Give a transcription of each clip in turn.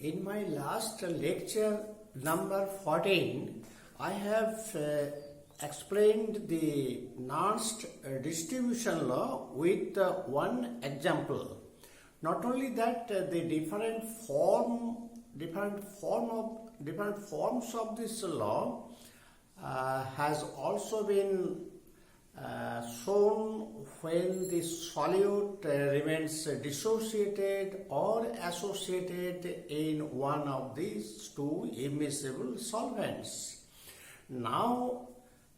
In my last lecture number 14, I have explained the Nernst distribution law with one example. Not only that, the different forms of this law has also been shown when the solute remains dissociated or associated in one of these two immiscible solvents. Now,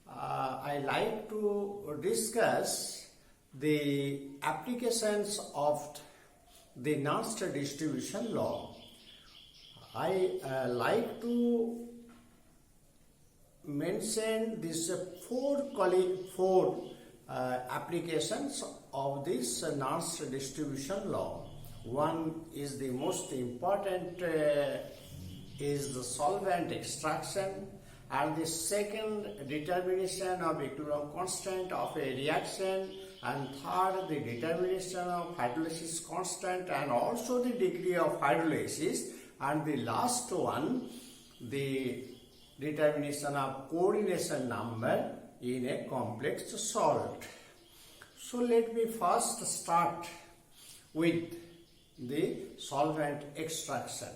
I like to discuss the applications of the Nernst distribution law. I like to mention these four applications of this Nernst distribution law. One is the most important is the solvent extraction, and the second, determination of equilibrium constant of a reaction, and third, the determination of hydrolysis constant and also the degree of hydrolysis, and the last one, the determination of coordination number in a complex salt. So let me first start with the solvent extraction.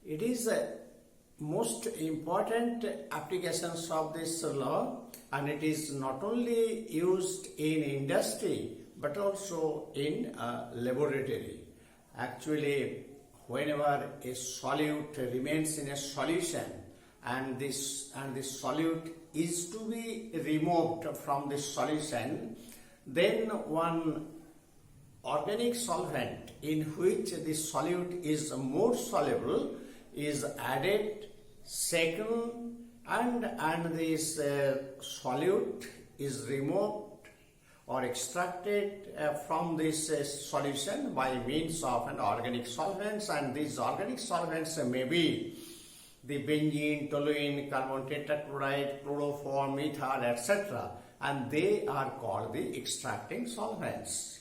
It is most important applications of this law, and it is not only used in industry but also in laboratory. Actually, whenever a solute remains in a solution and this solute is to be removed from the solution, then one organic solvent in which the solute is more soluble is added second, and this solute is removed or extracted from this solution by means of an organic solvents, and these organic solvents may be the benzene, toluene, carbon tetrachloride, chloroform, ether, etc., and they are called the extracting solvents.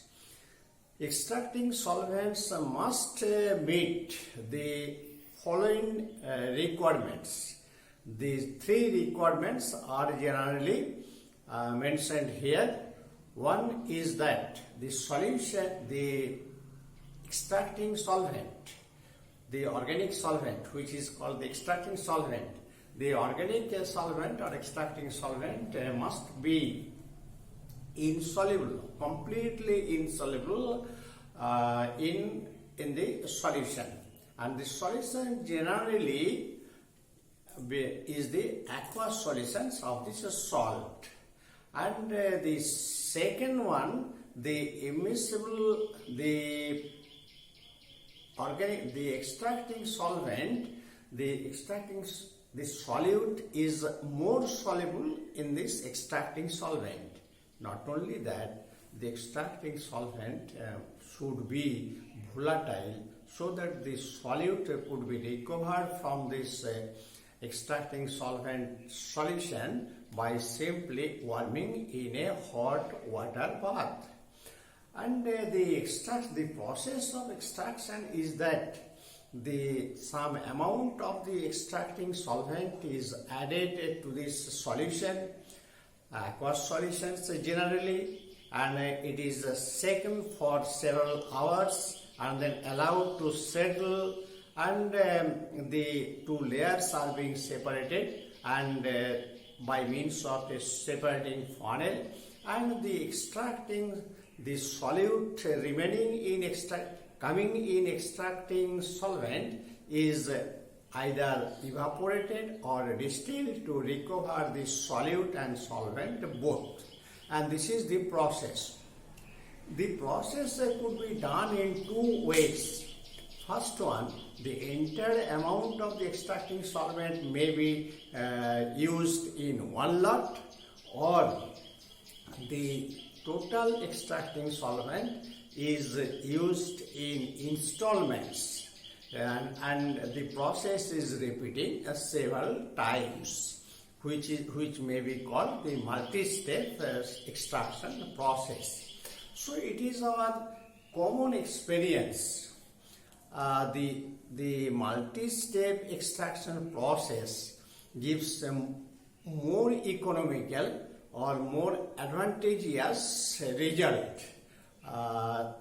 Extracting solvents must meet the following requirements. These three requirements are generally mentioned here. One is that the solution, the extracting solvent, the organic solvent, which is called the extracting solvent, the organic solvent or extracting solvent must be insoluble, completely insoluble in the solution. And the solution generally is the aqueous solutions of this salt. And the second one, the immiscible, the organic, the extracting solvent, the solute is more soluble in this extracting solvent. Not only that, the extracting solvent should be volatile so that the solute could be recovered from this extracting solvent solution by simply warming in a hot water bath. And the process of extraction is that some amount of the extracting solvent is added to this solution, aqueous solutions generally, and it is shaken for several hours and then allowed to settle, and the two layers are being separated and by means of a separating funnel, and the solute remaining in coming in extracting solvent is either evaporated or distilled to recover the solute and solvent both. And this is the process. The process could be done in two ways. First one, the entire amount of the extracting solvent may be used in one lot, or the total extracting solvent is used in installments, and the process is repeating several times, which may be called the multi-step extraction process. So it is our common experience the multi-step extraction process gives a more economical or more advantageous result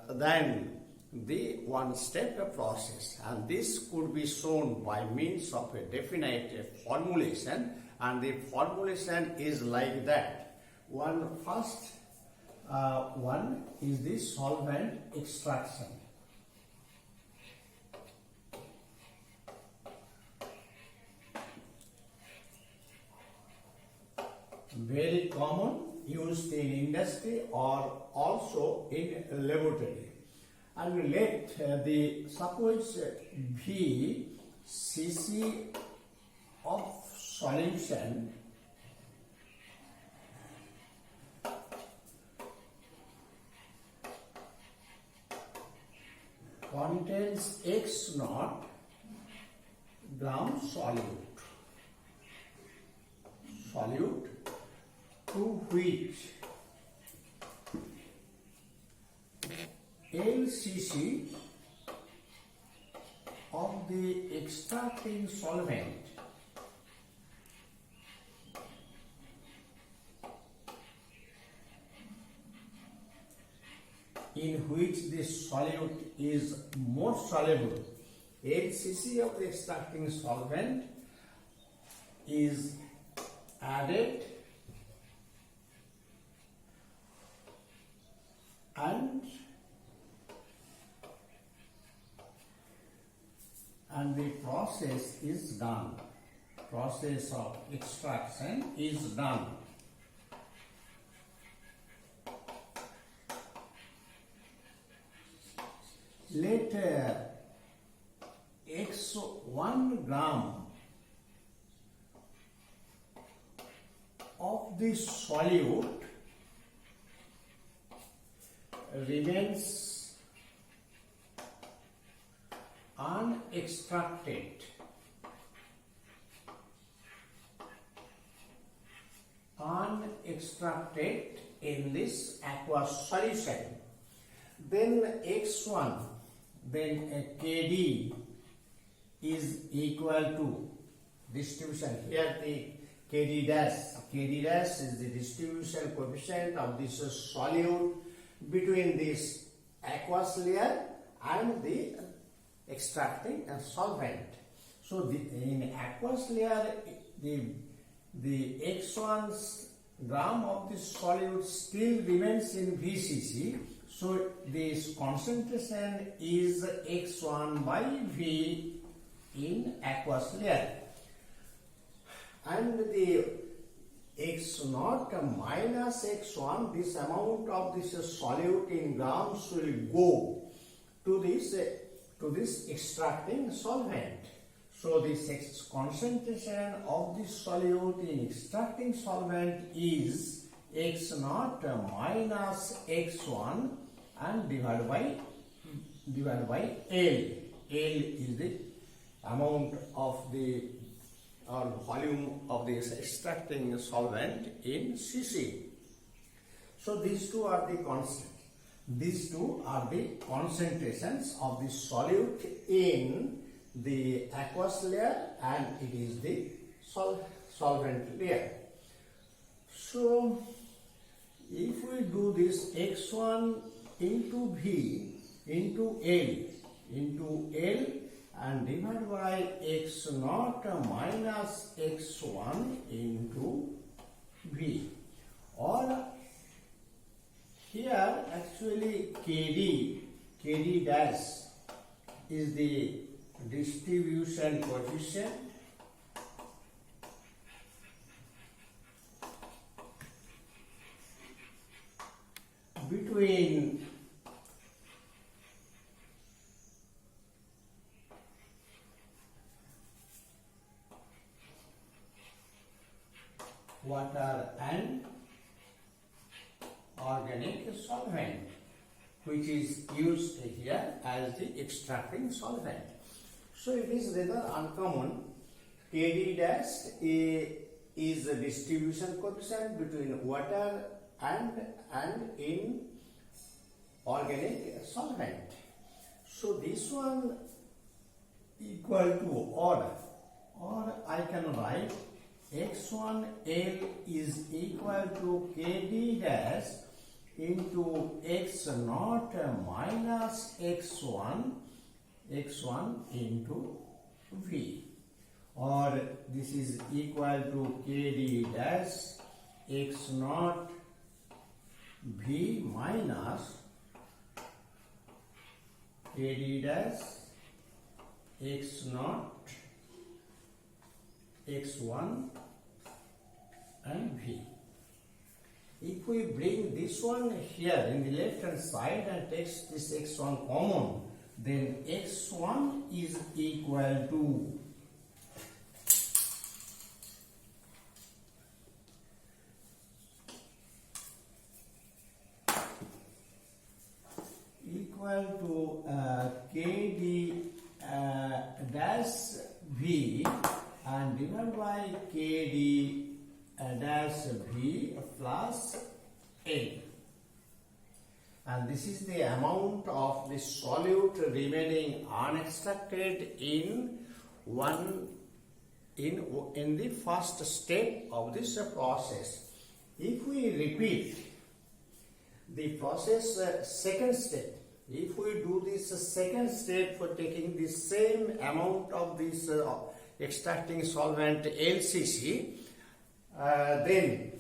than the one-step process, and this could be shown by means of a definite formulation, and the formulation is like that. One is the solvent extraction. Very common, used in industry or also in laboratory. And let suppose V cc of solution contains X naught gram solute to which LCC of the extracting solvent in which the solute is more soluble. LCC of the extracting solvent is added and the process is done. Process of extraction is done. Let x 1 gram of the solute remains unextracted. In this aqueous solution. Then x1, then Kd is equal to distribution. Here the Kd dash is the distribution coefficient of this solute between this aqueous layer and the extracting solvent. So in aqueous layer, the x1 gram of the solute still remains in VCC. So this concentration is x1 by V in aqueous layer, and the x0 minus x1, this amount of this solute in grams will go to this extracting solvent. So this concentration of the solute in extracting solvent is x0 minus x1 and divided by L. L is the amount of the volume of this extracting solvent in cc. So these two are the constants. These two are the concentrations of the solute in the aqueous layer, and it is the solvent layer. So if we do this x1 into V into L and divided by x0 minus x1 into V, or here actually Kd dash is the distribution coefficient between water and organic solvent, which is used here as the extracting solvent. So it is rather uncommon. Kd dash is the distribution coefficient between water and in organic solvent. So this one equal to, or I can write x1L is equal to kd dash into x0 minus x1 into V, or this is equal to kd dash x0 V minus kd dash x0 x1 and V. If we bring this one here in the left hand side and take this x1 common, then x1 is equal to kd dash V and divided by kd dash V plus L, and this is the amount of the solute remaining unextracted in the first step of this process. If we repeat the process second step, if we do this second step for taking the same amount of this extracting solvent LCC, then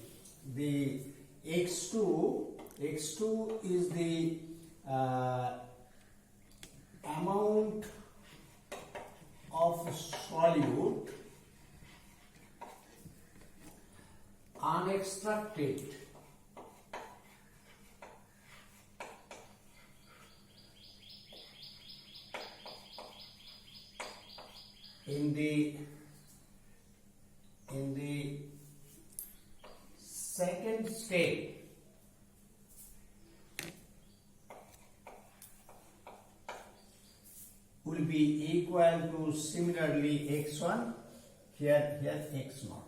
the X2 is the amount of solute unextracted in the second step will be equal to similarly x1 here x0.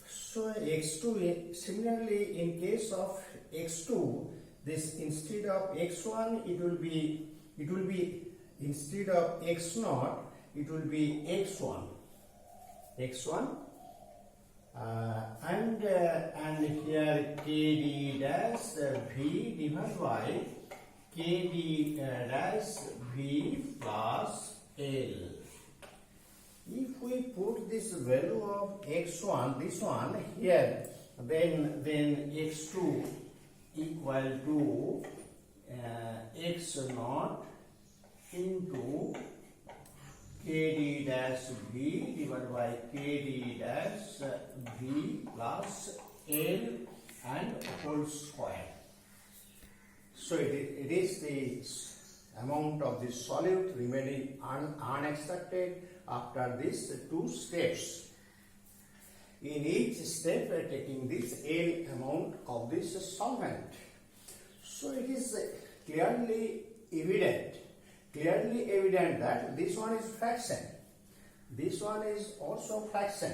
So x2, similarly in case of x2, this instead of x1 it will be instead of x0 it will be x1 and here kd dash V divided by kd dash V plus L. If we put this value of x1, this one here, then x2 equal to x0 into kd dash V divided by kd dash V plus L and whole square. So it is the amount of the solute remaining unextracted after these two steps. In each step we are taking this L amount of this solvent. So it is clearly evident that this one is fraction, this one is also fraction.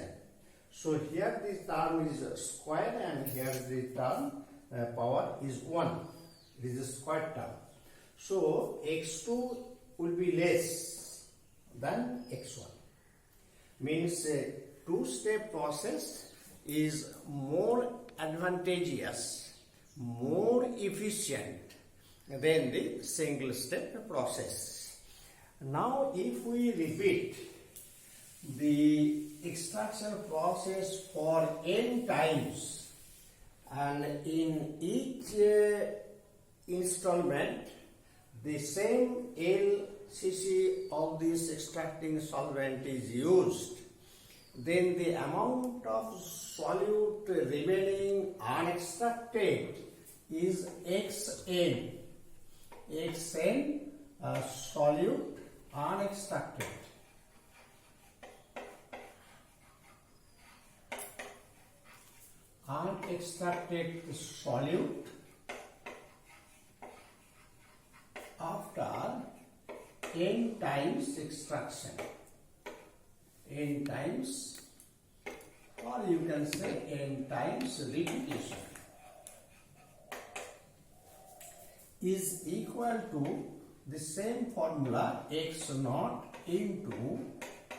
So here this term is square and here the term power is 1. This is a square term. So x2 will be less than x1. Means a two-step process is more advantageous, more efficient than the single-step process. Now if we repeat the extraction process for n times, and in each installment the same LCC of this extracting solvent is used, then the amount of solute remaining unextracted is xn. Solute unextracted. Unextracted solute after n times extraction. N times or you can say n times repetition is equal to the same formula x naught into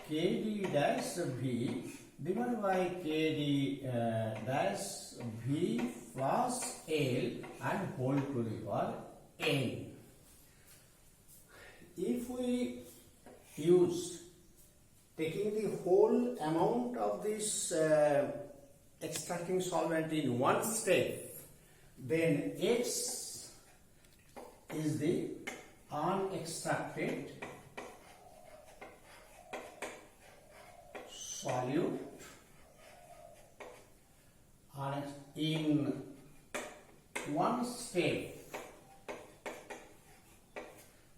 kd dash v divided by kd dash v plus L and whole to the power n. If we use taking the whole amount of this extracting solvent in one step, then X is the unextracted solute in one step,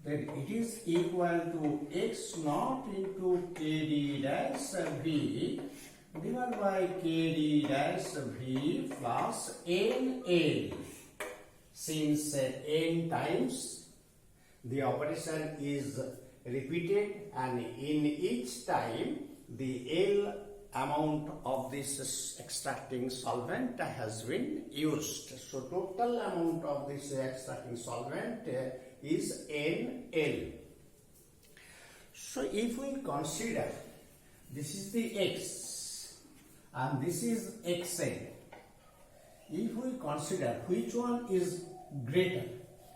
then it is equal to x naught into kd dash v divided by kd dash v plus nl. Since n times the operation is repeated and in each time the L amount of this extracting solvent has been used. So total amount of this extracting solvent is NL. So if we consider this is the X and this is XN, if we consider which one is greater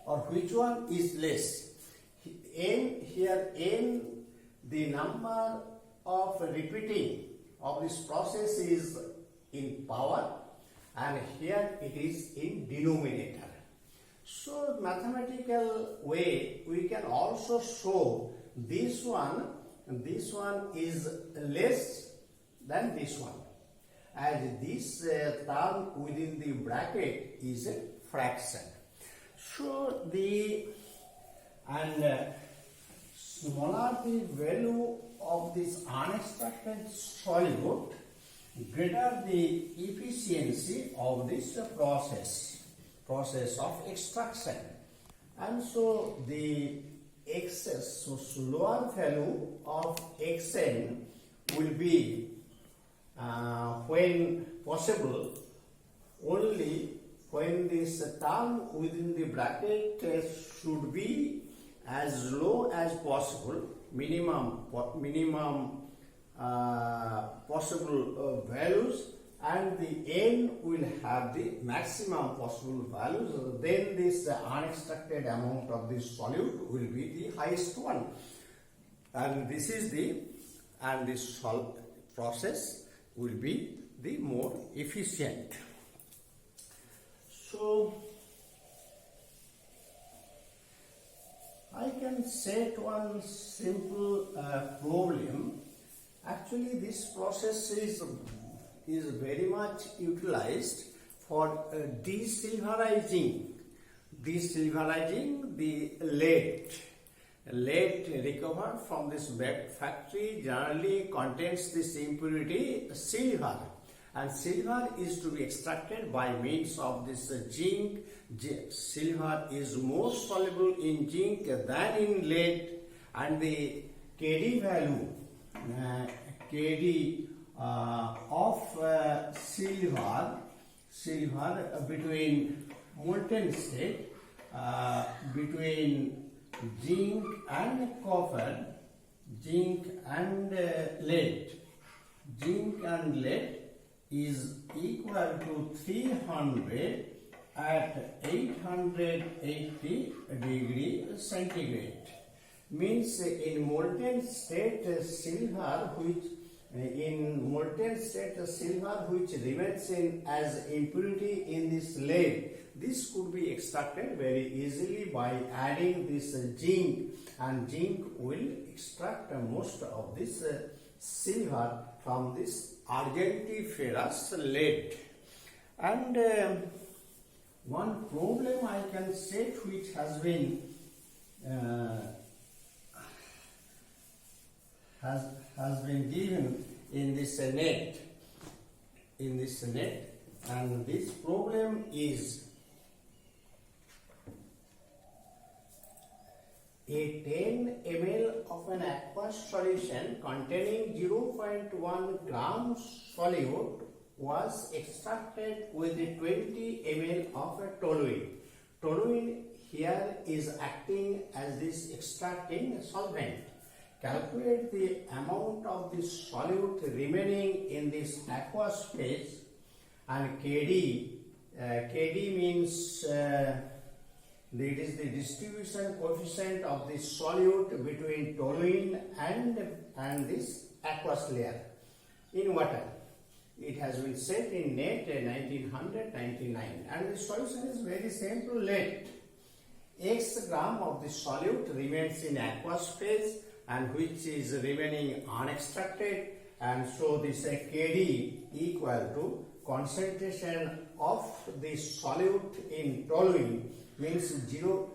or which one is less, N here, N, the number of repeating of this process is in power and here it is in denominator. So mathematical way we can also show this one is less than this one, as this term within the bracket is a fraction. So the smaller the value of this unextracted solute, greater the efficiency of this process of extraction. And so the excess, so lower value of Xn will be when possible only when this term within the bracket should be as low as possible, minimum possible values, and the n will have the maximum possible values. Then this unextracted amount of this solute will be the highest one, and this is the this process will be the more efficient. So I can set one simple problem. Actually, this process is very much utilized for desilverizing the lead. Lead recovered from this factory generally contains this impurity silver, and silver is to be extracted by means of this zinc. Silver is more soluble in zinc than in lead, and the Kd value of silver between molten state between zinc and copper, zinc and lead is equal to 300 at 880 degree centigrade. Means in molten state silver which remains as impurity in this lead, this could be extracted very easily by adding this zinc, and zinc will extract most of this silver from this argentiferous lead. And one problem I can set which has been given in this net, and this problem is A 10 ml of an aqueous solution containing 0.1 gram solute was extracted with 20 ml of a toluene. Toluene here is acting as this extracting solvent. Calculate the amount of this solute remaining in this aqueous phase, and KD means it is the distribution coefficient of the solute between toluene and this aqueous layer in water. It has been set in net 1999, and the solution is very simple. Let X gram of the solute remains in aqueous phase and which is remaining unextracted, and so this KD equal to concentration of the solute in toluene means 0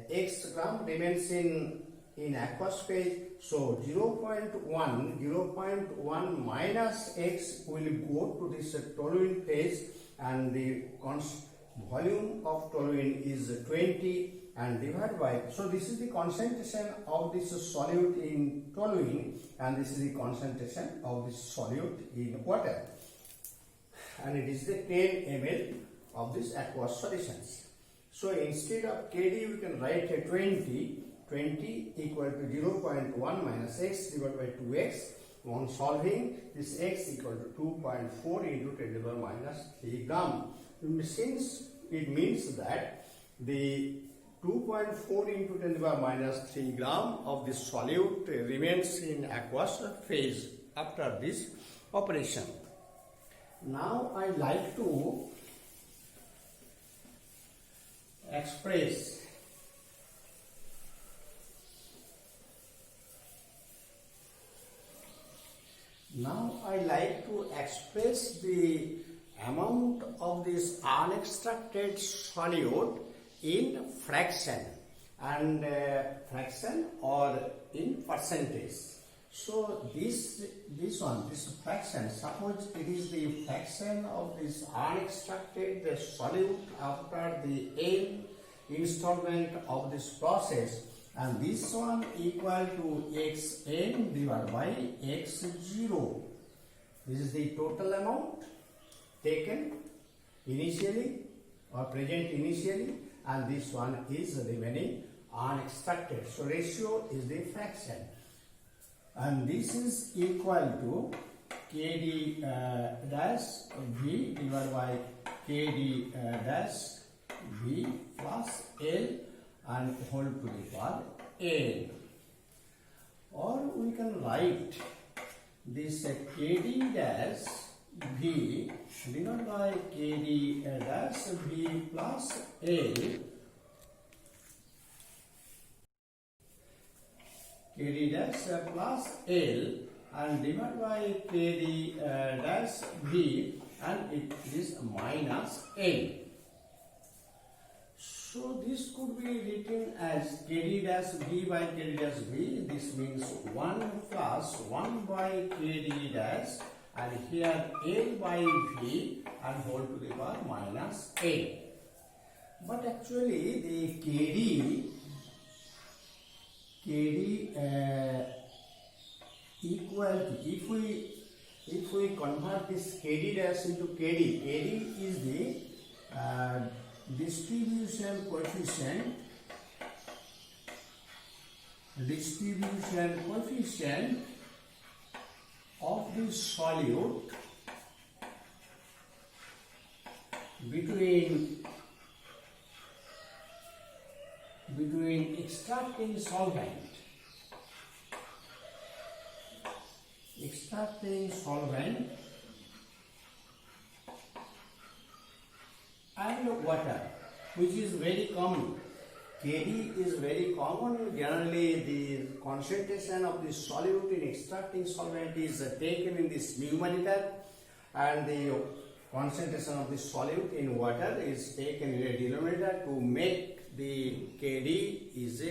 x gram remains in aqueous phase, so 0.1 minus x will go to this toluene phase, and the volume of toluene is 20 and divided by, so this is the concentration of this solute in toluene and this is the concentration of this solute in water, and it is the 10 ml of this aqueous solutions. So instead of KD we can write a 20 equal to 0.1 minus x divided by 2x. On solving, this x equal to 2.4 into 10 to the power minus 3 gram. Since it means that the 2.4 into 10 to the power minus 3 gram of this solute remains in aqueous phase after this operation. Now I like to express the amount of this unextracted solute in fraction and fraction or in percentage. So this fraction, suppose it is the fraction of this unextracted solute after the n installment of this process, and this one equal to xn divided by x0. This is the total amount taken initially or present initially, and this one is remaining unextracted. So ratio is the fraction, and this is equal to KD dash V divided by KD dash V plus L and whole to the power N. Or we can write this KD dash V divided by KD dash V plus L, KD dash plus L and divided by KD dash V, and it is minus N. So this could be written as KD dash V by KD dash V. This means 1 plus 1 by KD dash, and here L by V and whole to the power minus N. But actually the KD equal to, if we convert this KD dash into KD is the distribution coefficient of the solute between extracting solvent and water, which is very common. KD is very common. Generally, the concentration of the solute in extracting solvent is taken in this milliliter, and the concentration of the solute in water is taken in a denominator to make the KD is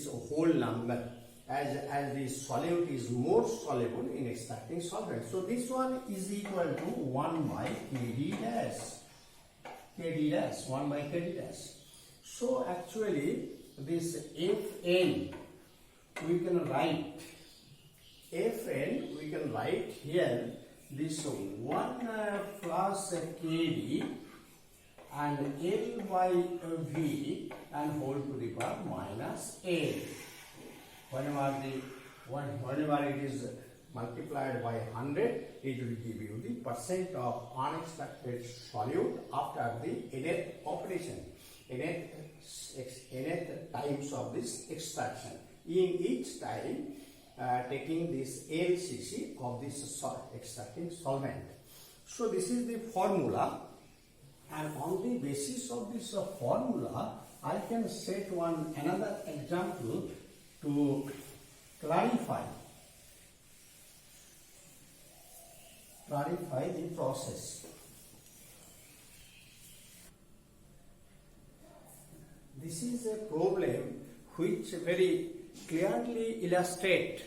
a whole number, as the solute is more soluble in extracting solvent. So this one is equal to 1 by KD dash. 1 by KD dash. So actually this Fn, we can write Fn, we can write here this 1 plus Kd and L by V and whole to the power minus A. Whenever it is multiplied by 100, it will give you the percent of unextracted solute after the nth operation, nth times of this extraction. In each time, taking this LCC of this extracting solvent. So this is the formula, and on the basis of this formula, I can set another example to clarify the process. This is a problem which very clearly illustrates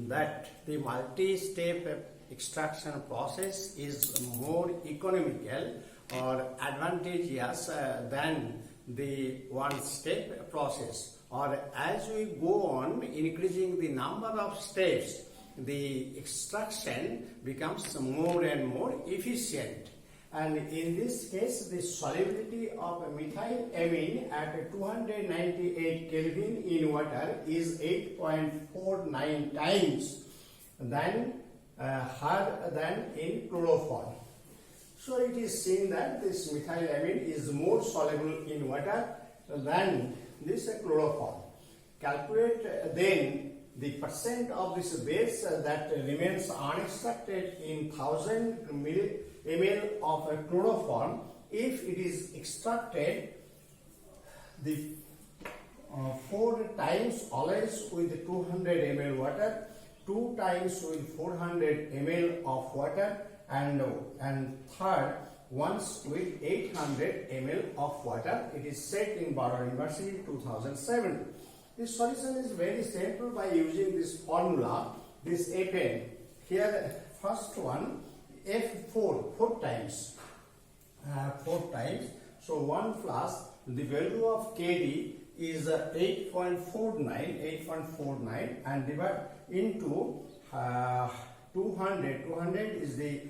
that the multi-step extraction process is more economical or advantageous than the one-step process. Or as we go on increasing the number of steps, the extraction becomes more and more efficient. And in this case, the solubility of methylamine at 298 Kelvin in water is 8.49 times harder than in chloroform. So it is seen that this methylamine is more soluble in water than this chloroform. Calculate then the percent of this base that remains unextracted in 1000 ml of chloroform if it is extracted the 4 times always with 200 ml water, 2 times with 400 ml of water, and third once with 800 ml of water. It is set in Baroda University 2007. This solution is very simple by using this formula, this Fn. Here first one, F4, 4 times. So 1 plus the value of Kd is 8.49 and divide into 200. 200 is the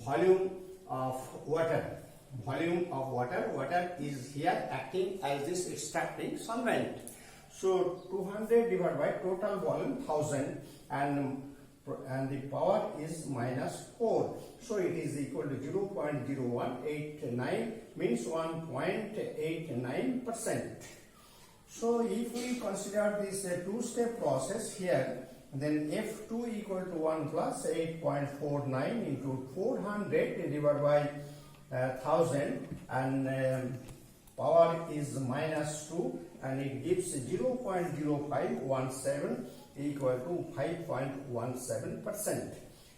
volume of water. Water is here acting as this extracting solvent. So 200 divided by total volume 1000 and the power is minus 4. So it is equal to 0.0189 means 1.89%. So if we consider this two-step process here, then F2 equal to 1 plus 8.49 into 400 divided by 1000 and power is minus 2 and it gives 0.0517 equal to 5.17%.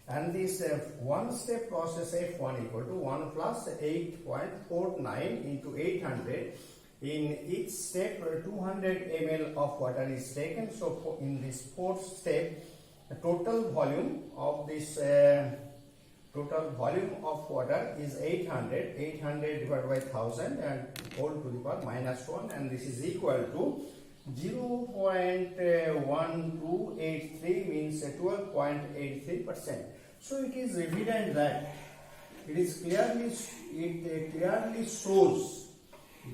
And this one-step process F1 equal to 1 plus 8.49 into 800. In each step 200 ml of water is taken. So in this fourth step, the total volume of this water is 800 divided by 1000 and whole to the power minus 1, and this is equal to 0.1283 means 12.83%. So it is evident that it clearly shows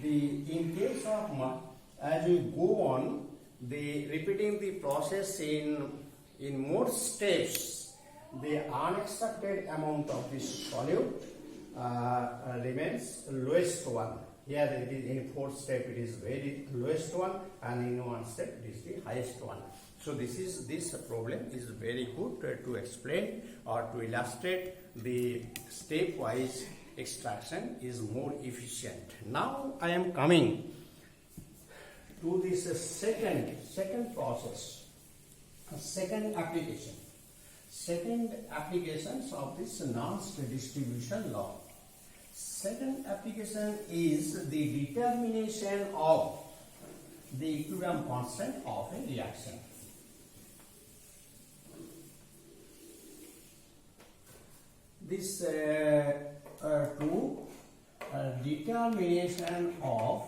in case of as we go on repeating the process in more steps, the unextracted amount of this solute remains lowest one. Here it is in fourth step it is very lowest one, and in one step it is the highest one. So this problem is very good to explain or to illustrate the stepwise extraction is more efficient. Now I am coming to this second process, second applications of this Nernst distribution law. Second application is the determination of the equilibrium constant of a reaction. This determination of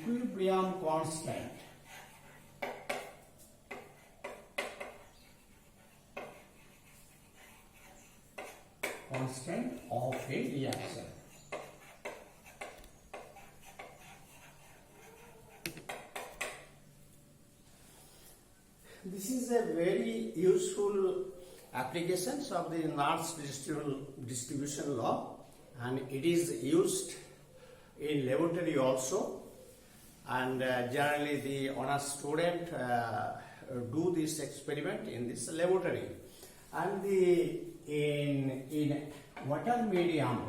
equilibrium constant of a reaction. This is a very useful applications of the Nernst distribution law, and it is used in laboratory also, and generally the honors student do this experiment in this laboratory. And in water medium,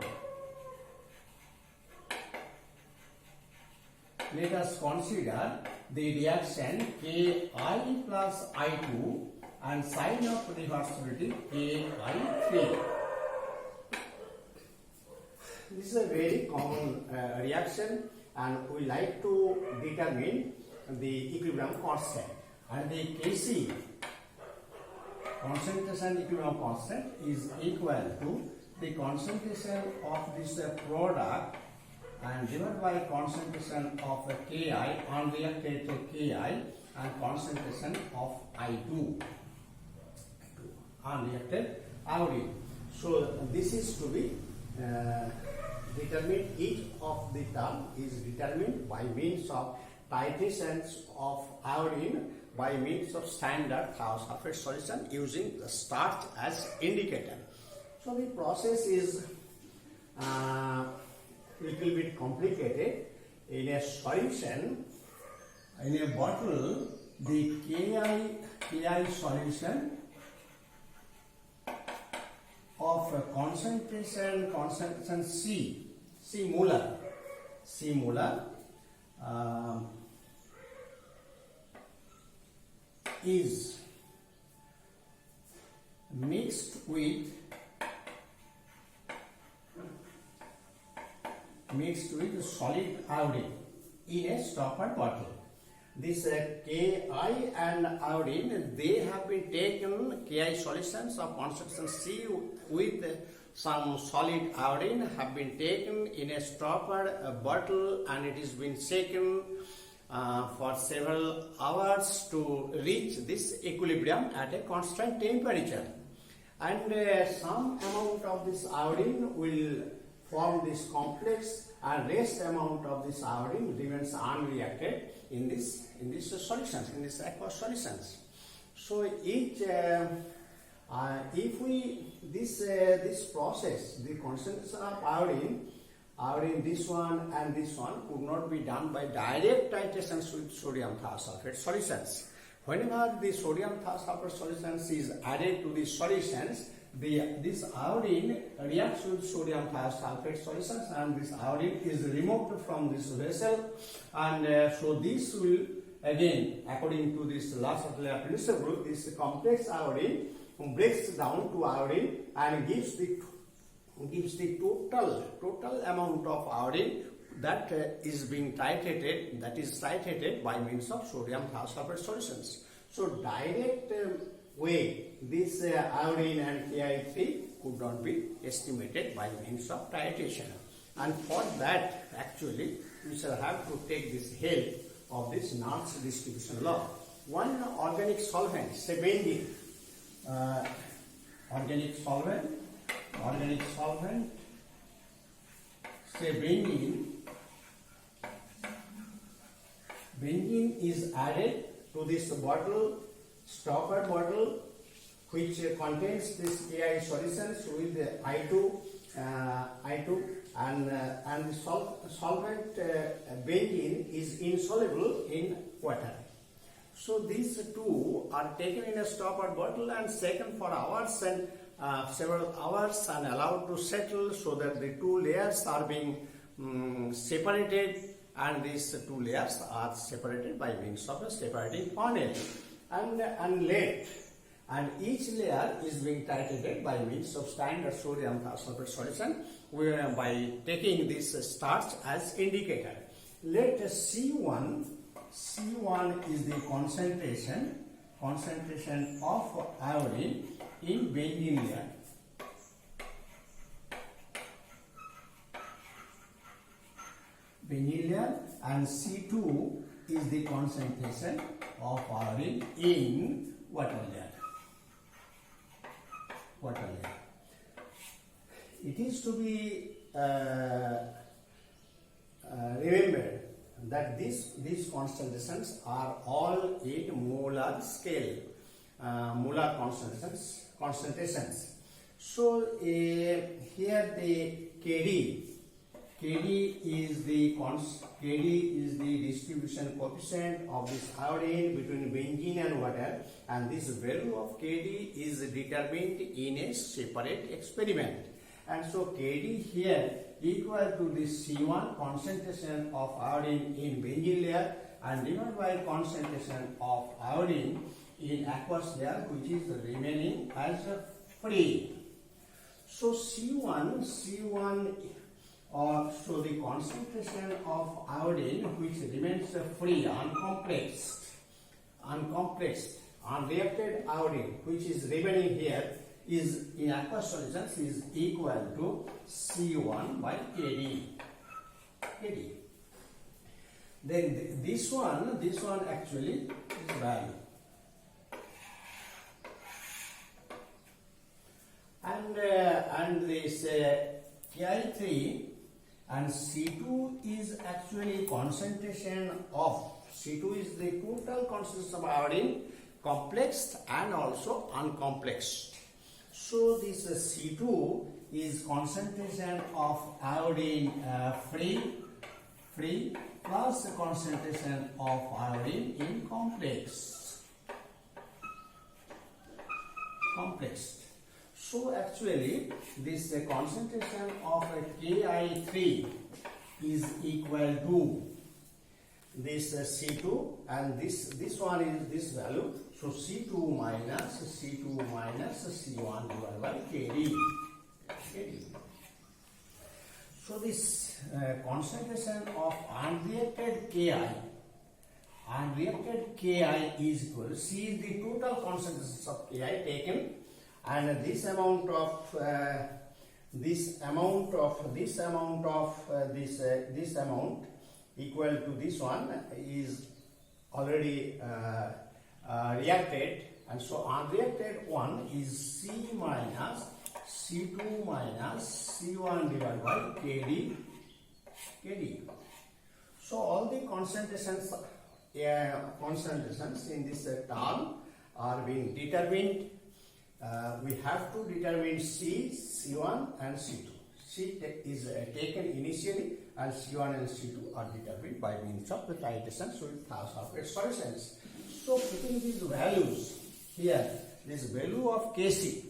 let us consider the reaction Ki plus I2 and sign of reversibility Ki3. This is a very common reaction, and we like to determine the equilibrium constant. And the Kc, concentration equilibrium constant, is equal to the concentration of this product and divided by concentration of Ki, unreacted Ki, and concentration of I2, unreacted iodine. So this is to be determined. Each of the term is determined by means of titrations of iodine by means of standard thiosulfate solution using the starch as indicator. So the process is little bit complicated. In a solution, in a bottle, the Ki solution of concentration C molar is mixed with solid iodine in a stoppered bottle. This Ki and iodine, they have been taken, Ki solutions of concentration C with some solid iodine have been taken in a stoppered bottle, and it has been shaken for several hours to reach this equilibrium at a constant temperature. And some amount of this iodine will form this complex, and rest amount of this iodine remains unreacted in this solutions, in this aqueous solutions. So each if we this process, the concentration of iodine, this one and this one could not be done by direct titrations with sodium thiosulfate solutions. Whenever the sodium thiosulfate solutions is added to the solutions, this iodine reacts with sodium thiosulfate solutions, and this iodine is removed from this vessel, and so this will again, according to this last of layer principle, this complex iodine breaks down to iodine and gives the total amount of iodine that is being titrated, that is titrated by means of sodium thiosulfate solutions. So direct way, this iodine and Ki3 could not be estimated by means of titration, and for that actually we shall have to take this help of this Nernst distribution law. One organic solvent, say benzene, organic solvent, say benzene is added to this bottle, stoppered bottle, which contains this Ki solutions with I2 and the solvent benzene is insoluble in water. So these two are taken in a stoppered bottle and shaken for hours and several hours and allowed to settle, so that the two layers are being separated, and these two layers are separated by means of a separating funnel and lead, and each layer is being titrated by means of standard sodium thiosulfate solution by taking this starch as indicator. Let C1 is the concentration of iodine in benzene layer. benzene layer, and C2 is the concentration of iodine in water layer. It is to be remembered that these concentrations are all in molar scale, molar concentrations. So here the KD is the distribution coefficient of this iodine between benzene and water, and this value of KD is determined in a separate experiment. And so KD here equal to the C1 concentration of iodine in benzene layer and divided by concentration of iodine in aqueous layer, which is remaining as free. So C1 so the concentration of iodine which remains free, unreacted iodine which is remaining here is in aqueous solutions is equal to C1 by KD. Then this one actually is value. And this Ki3 and C2 is actually concentration of, C2 is the total concentration of iodine, complexed and also uncomplexed. So this C2 is concentration of iodine free plus concentration of iodine in complex. So actually this concentration of Ki3 is equal to this C2, and this one is this value. So C2 minus C1 divided by KD. So this concentration of unreacted Ki is equal to, C is the total concentration of Ki taken, and this amount equal to this one is already reacted, and so unreacted one is C minus C2 minus C1 divided by KD. So all the concentrations in this term are being determined. We have to determine C, C1 and C2. C is taken initially, and C1 and C2 are determined by means of the titration, so it has separate solutions. So putting these values here, this value of Kc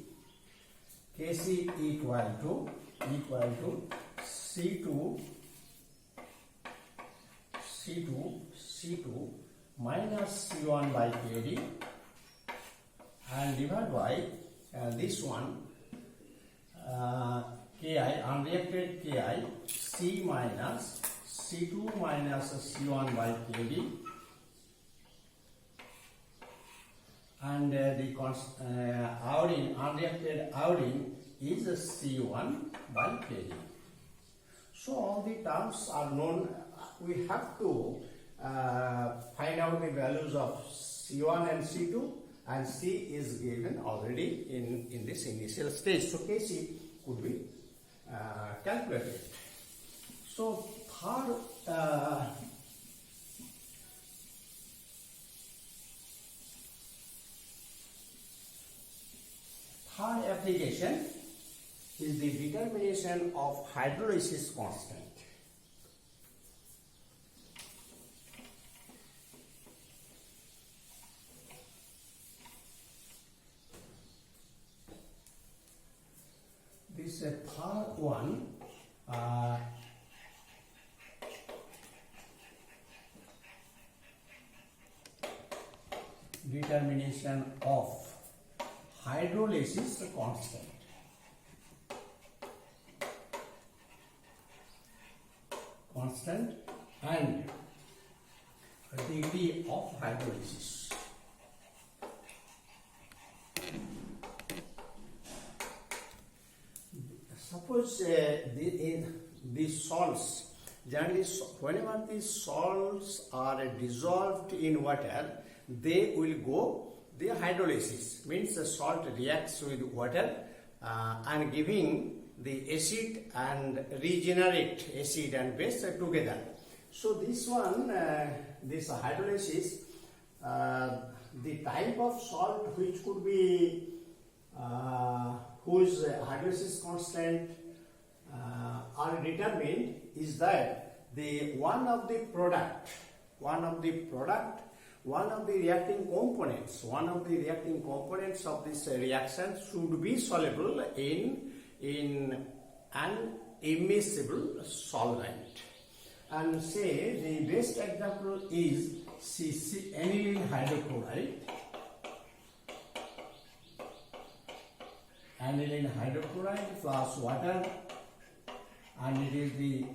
equal to C2 minus C1 by KD, and divided by this one Ki, unreacted Ki, C minus C2 minus C1 by KD, and the iodine, unreacted iodine is C1 by KD. So all the terms are known. We have to find out the values of C1 and C2, and C is given already in this initial stage. So Kc could be calculated. So third application is the determination of hydrolysis constant. This third one determination of hydrolysis constant and degree of hydrolysis. Suppose these salts Generally, whenever these salts are dissolved in water, they will go the hydrolysis, means the salt reacts with water and giving the acid and regenerate acid and base together. So this one, this hydrolysis, the type of salt which could be whose hydrolysis constant are determined is that one of the reacting components of this reaction should be soluble in an immiscible solvent. And say the best example is aniline hydrochloride. Aniline hydrochloride plus water, and it is the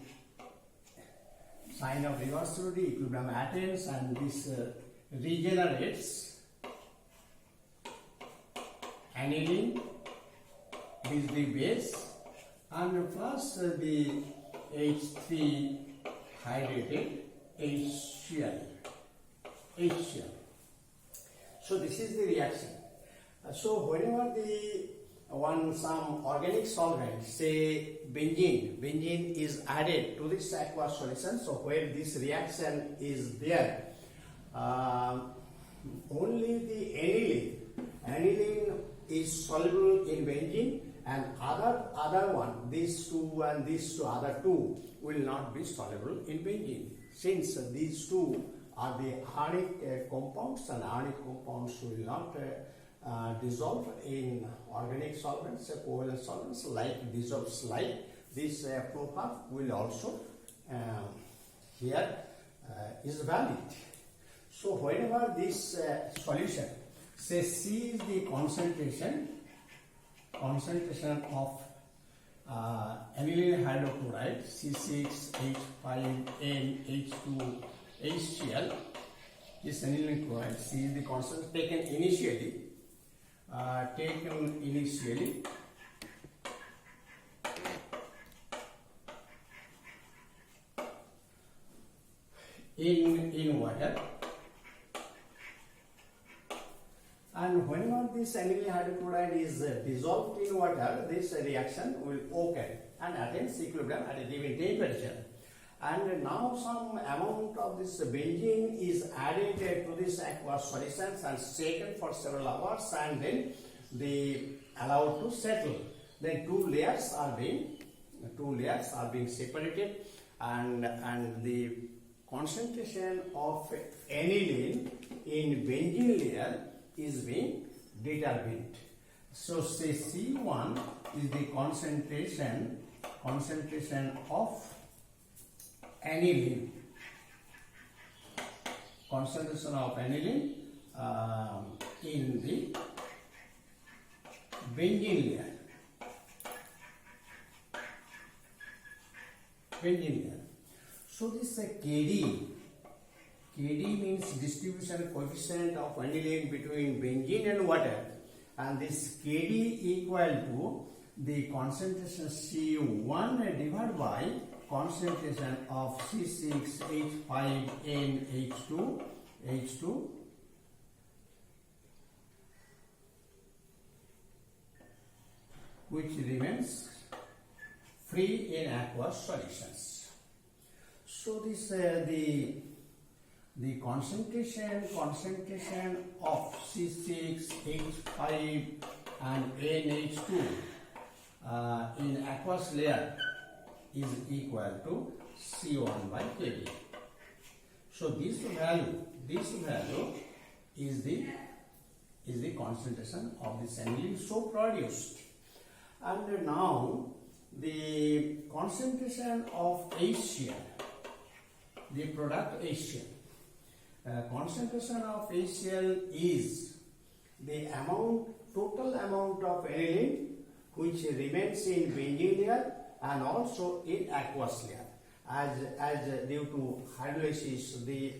sign of reversibility, equilibrium attains, and this regenerates aniline is the base, and plus the H3 hydrated HCl. So this is the reaction. So whenever some organic solvent, say benzene is added to this aqueous solution, so where this reaction is there, only the aniline is soluble in benzene, and other one, these two and these two, other two will not be soluble in benzene, since these two are the ionic compounds, and ionic compounds will not dissolve in organic solvents, covalent solvents, like dissolves like this profile will also here is valid. So whenever this solution, say C is the concentration of aniline hydrochloride, C6H5NH2HCl, this aniline chloride, C is the constant taken initially. In water, and whenever this aniline hydrochloride is dissolved in water, this reaction will occur and attains equilibrium at a given temperature. And now some amount of this benzene is added to this aqueous solutions and shaken for several hours, and then they allowed to settle. Then two layers are being separated, and the concentration of aniline in benzene layer is being determined. So say C1 is the concentration of aniline, in the benzene layer. So this KD means distribution coefficient of aniline between benzene and water, and this KD equal to the concentration C1 divided by concentration of C6H5NH2 which remains free in aqueous solutions. So this the concentration of C6H5 and NH2 in aqueous layer is equal to C1 by Kd. So this value is the concentration of this aniline so produced. And now the concentration of HCl, the product HCl. Concentration of HCl is the total amount of aniline which remains in benzene layer and also in aqueous layer. As due to hydrolysis, the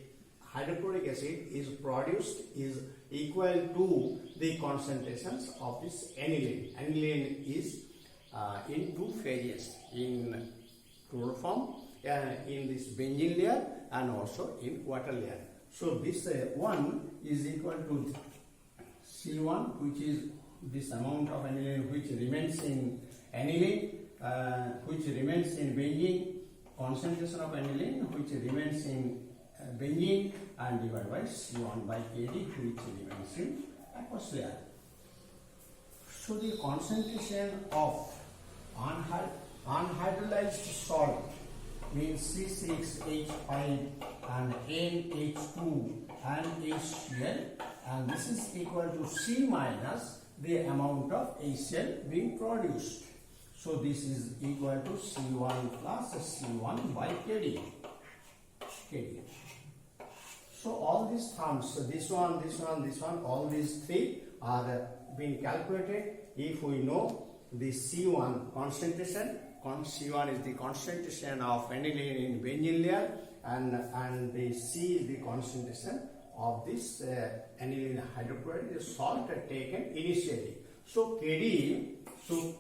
hydrochloric acid is produced is equal to the concentrations of this aniline. Aniline is in two phases, in chloroform in this benzene layer and also in water layer. So this one is equal to C1, which is this amount of aniline which remains in aniline, which remains in benzene, concentration of aniline which remains in benzene, and divided by C1 by Kd which remains in aqueous layer. So the concentration of unhydrolyzed salt means C6H5 and NH2 and HCl, and this is equal to C minus the amount of HCl being produced. So this is equal to C1 plus C1 by Kd. So all these terms, so this one, all these three are being calculated if we know the C1 concentration. C1 is the concentration of aniline in benzene layer, and the C is the concentration of this aniline hydrochloride, the salt taken initially. So Kd, so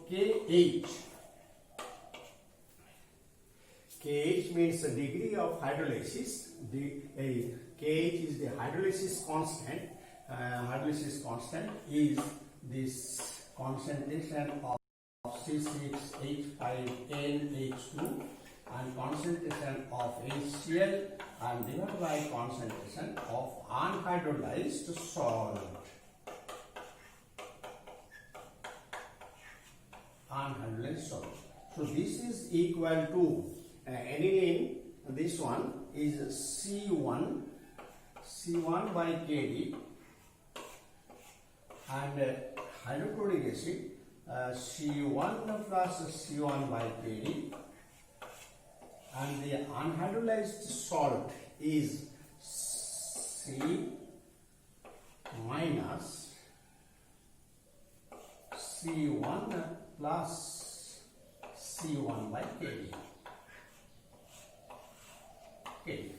KH means the degree of hydrolysis. KH is the hydrolysis constant. Hydrolysis constant is this concentration of C6H5NH2 and concentration of HCl and divided by concentration of unhydrolyzed salt. So this is equal to aniline. This one is C1 by Kd, and hydrochloric acid C1 plus C1 by Kd, and the unhydrolyzed salt is C minus C1 plus C1 by Kd. Okay.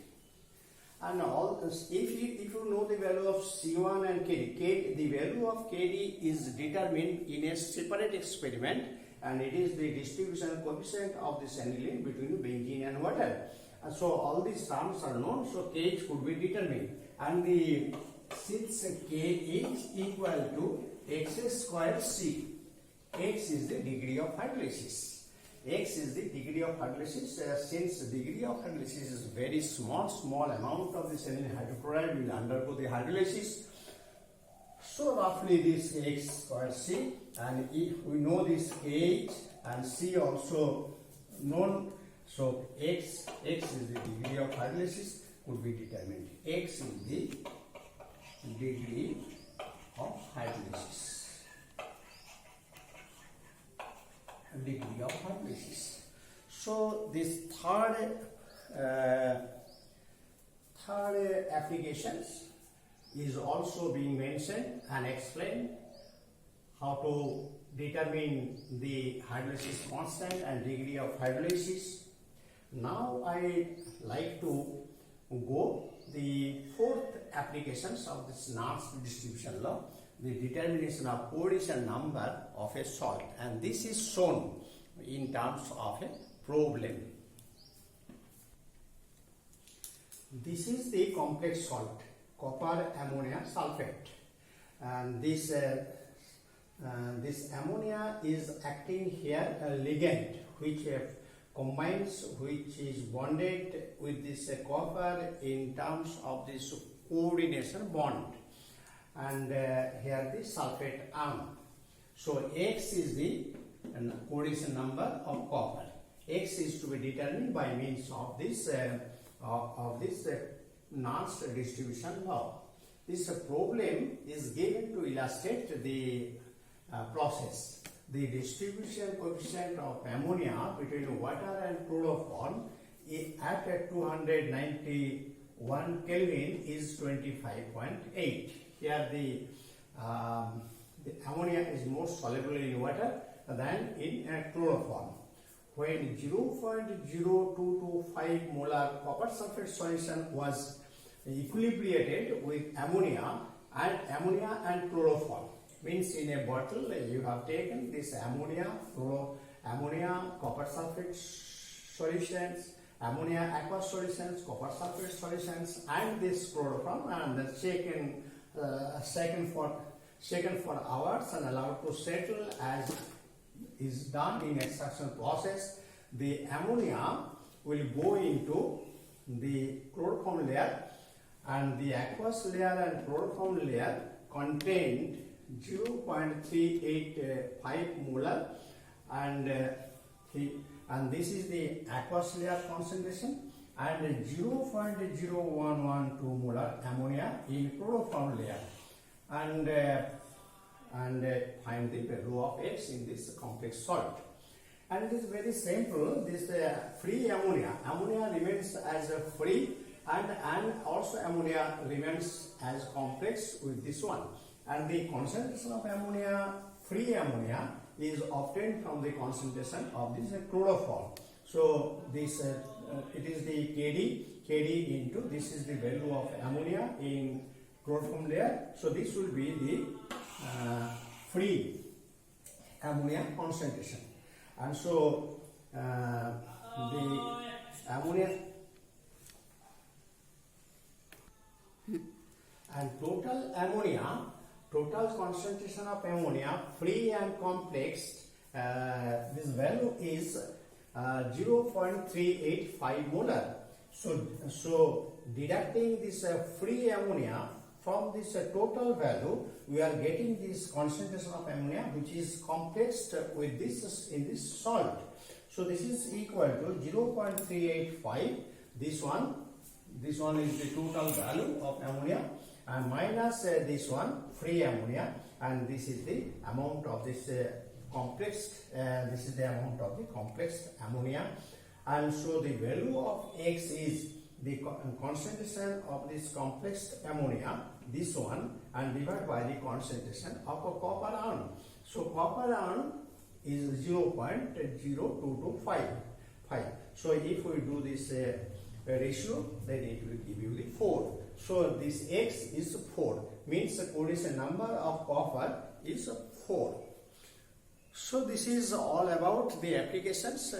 And all this, if you know the value of C1 and Kd, the value of Kd is determined in a separate experiment, and it is the distribution coefficient of this aniline between benzene and water. And so all these terms are known, so KH could be determined. And since KH equal to X square C, X is the degree of hydrolysis. X is the degree of hydrolysis. Since the degree of hydrolysis is very small amount of this aniline hydrochloride will undergo the hydrolysis. So roughly this X square C, and if we know this H and C also known, so X is the degree of hydrolysis could be determined. X is the degree of hydrolysis. Degree of hydrolysis. So this third applications is also being mentioned and explained how to determine the hydrolysis constant and degree of hydrolysis. Now I like to go the fourth applications of this Nernst distribution law, the determination of coordination number of a salt, and this is shown in terms of a problem. This is the complex salt, copper ammonia sulfate, and this ammonia is acting here a ligand which combines, which is bonded with this copper in terms of this coordination bond, and here the sulfate ion. So X is the coordination number of copper. X is to be determined by means of this Nernst distribution law. This problem is given to illustrate the process. The distribution coefficient of ammonia between water and chloroform at 291 Kelvin is 25.8. Here the ammonia is more soluble in water than in chloroform. When 0.0225 molar copper sulfate solution was equilibrated with ammonia and chloroform, means in a bottle you have taken this ammonia, copper sulfate solutions, ammonia aqueous solutions, copper sulfate solutions, and this chloroform, and the shaken for hours and allowed to settle as is done in extraction process. The ammonia will go into the chloroform layer, and the aqueous layer and chloroform layer contained 0.385 molar, and this is the aqueous layer concentration, and 0.0112 molar ammonia in chloroform layer, and find the value of X in this complex salt. And it is very simple. This free ammonia remains as a free, and also ammonia remains as complex with this one. And the concentration of ammonia, free ammonia, is obtained from the concentration of this chloroform. So this it is the Kd into, this is the value of ammonia in chloroform layer. So this will be the free ammonia concentration. And so the ammonia and total concentration of ammonia, free and complex, this value is 0.385 molar. So deducting this free ammonia from this total value, we are getting this concentration of ammonia which is complexed with this in this salt. So this is equal to 0.385. This one is the total value of ammonia, and minus this one, free ammonia, and this is the amount of this complex. This is the amount of the complex ammonia, and so the value of X is the concentration of this complex ammonia, this one, and divided by the concentration of a copper ion. So copper ion is 0.0225. So if we do this ratio, then it will give you the 4. So this X is 4, means the coordination number of copper is 4. So this is all about the applications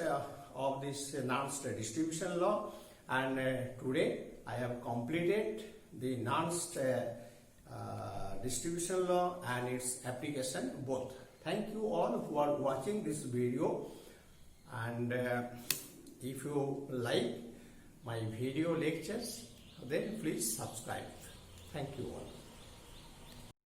of this Nernst distribution law. And today I have completed the Nernst distribution law and its application both. Thank you all who are watching this video, and if you like my video lectures, then please subscribe. Thank you all.